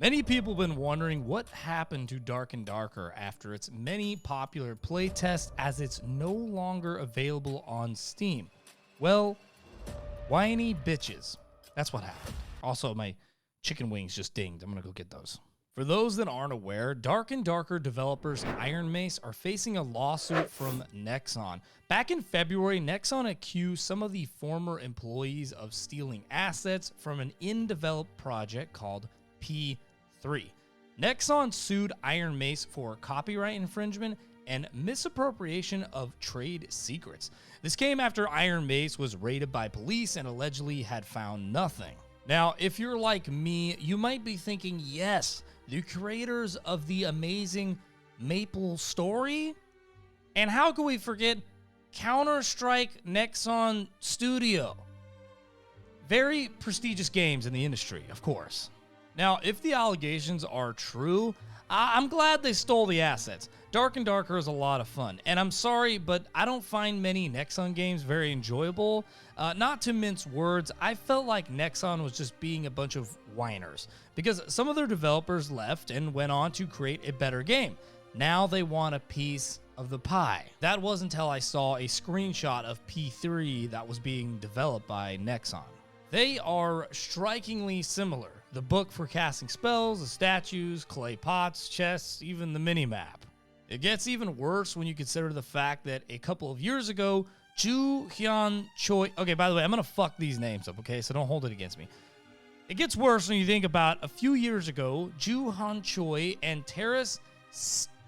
Many people have been wondering what happened to Dark and Darker after its many popular playtests, as it's no longer available on Steam. Well, whiny bitches. That's what happened. Also, my chicken wings just dinged. I'm gonna go get those. For those that aren't aware, Dark and Darker developers Iron Mace are facing a lawsuit from Nexon. Back in February, Nexon accused some of the former employees of stealing assets from an in-developed project called P3. Nexon sued Iron Mace for copyright infringement and misappropriation of trade secrets. This came after Iron Mace was raided by police and allegedly had found nothing. Now, if you're like me, you might be thinking, yes, the creators of the amazing Maple story? And how could we forget Counter-Strike Nexon Studio? Very prestigious games in the industry, of course. Now, if the allegations are true, I'm glad they stole the assets. Dark and Darker is a lot of fun, and I'm sorry, but I don't find many Nexon games very enjoyable. Not to mince words, I felt like Nexon was just being a bunch of whiners, because some of their developers left and went on to create a better game. Now they want a piece of the pie. That was until I saw a screenshot of P3 that was being developed by Nexon. They are strikingly similar. The book for casting spells, the statues, clay pots, chests, even the minimap. It gets even worse when you consider the fact that a couple of years ago, Ju Hyun Choi... Okay, by the way, I'm going to fuck these names up, okay? So don't hold it against me. It gets worse when you think about a few years ago, Ju Hyun Choi and Terrace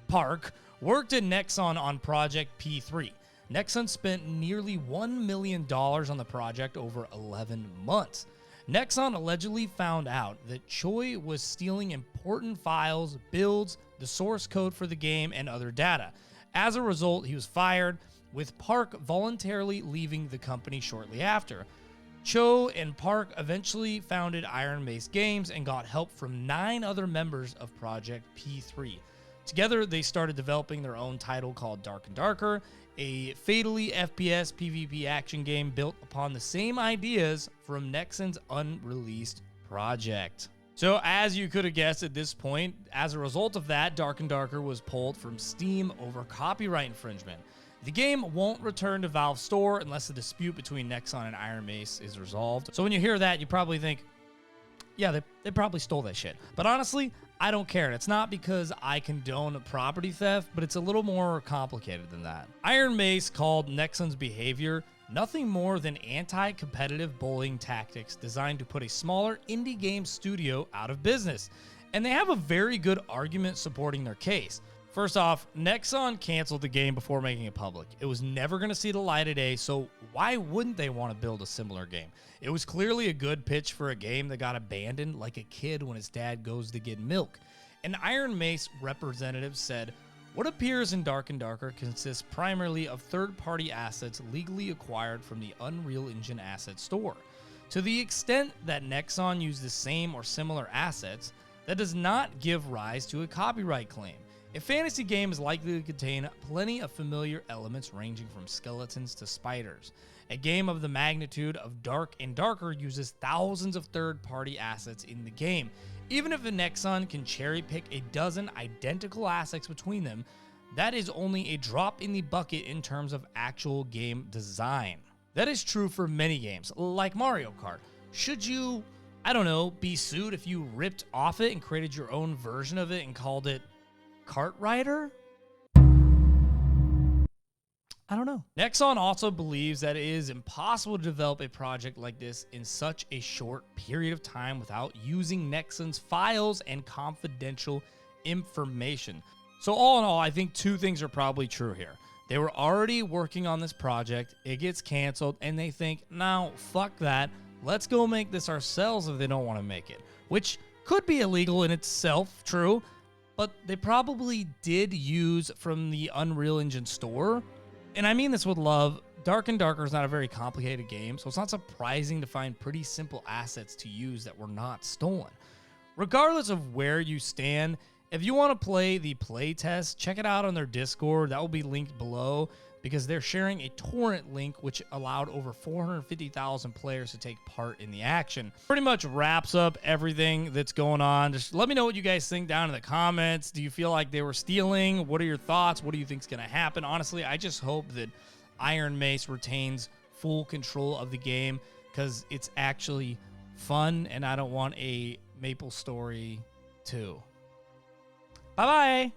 Park worked at Nexon on Project P3. Nexon spent nearly $1 million on the project over 11 months. Nexon allegedly found out that Choi was stealing important files, builds, the source code for the game, and other data. As a result, he was fired, with Park voluntarily leaving the company shortly after. Cho and Park eventually founded Iron Mace Games and got help from 9 other members of Project P3. Together, they started developing their own title called Dark and Darker, a fatally FPS PvP action game built upon the same ideas from Nexon's unreleased project. So as you could have guessed at this point, as a result of that, Dark and Darker was pulled from Steam over copyright infringement. The game won't return to Valve's store unless the dispute between Nexon and Iron Mace is resolved. So when you hear that, you probably think, yeah, they probably stole that shit. But honestly, I don't care. It's not because I condone property theft, but it's a little more complicated than that. Iron Mace called Nexon's behavior nothing more than anti-competitive bullying tactics designed to put a smaller indie game studio out of business. And they have a very good argument supporting their case. First off, Nexon canceled the game before making it public. It was never going to see the light of day, so why wouldn't they want to build a similar game? It was clearly a good pitch for a game that got abandoned like a kid when his dad goes to get milk. An Iron Mace representative said, "What appears in Dark and Darker consists primarily of third-party assets legally acquired from the Unreal Engine asset store. To the extent that Nexon used the same or similar assets, that does not give rise to a copyright claim. A fantasy game is likely to contain plenty of familiar elements ranging from skeletons to spiders. A game of the magnitude of Dark and Darker uses thousands of third-party assets in the game. Even if a Nexon can cherry-pick a dozen identical assets between them, that is only a drop in the bucket in terms of actual game design. That is true for many games, like Mario Kart. Should you, I don't know, be sued if you ripped off it and created your own version of it and called it Kart Rider? I don't know. Nexon also believes that it is impossible to develop a project like this in such a short period of time without using Nexon's files and confidential information. So all in all, I think 2 things are probably true here. They were already working on this project, it gets canceled, and they think, no, fuck that, let's go make this ourselves if they don't want to make it. Which could be illegal in itself, true, but they probably did use from the Unreal Engine store. And I mean this with love. Dark and Darker is not a very complicated game, so it's not surprising to find pretty simple assets to use that were not stolen. Regardless of where you stand, if you want to play the playtest, check it out on their Discord. That will be linked below. because they're sharing a torrent link which allowed over 450,000 players to take part in the action. Pretty much wraps up everything that's going on. Just let me know what you guys think down in the comments. Do you feel like they were stealing? What are your thoughts? What do you think is going to happen? Honestly, I just hope that Iron Mace retains full control of the game because it's actually fun, and I don't want a Maple Story 2. Bye-bye!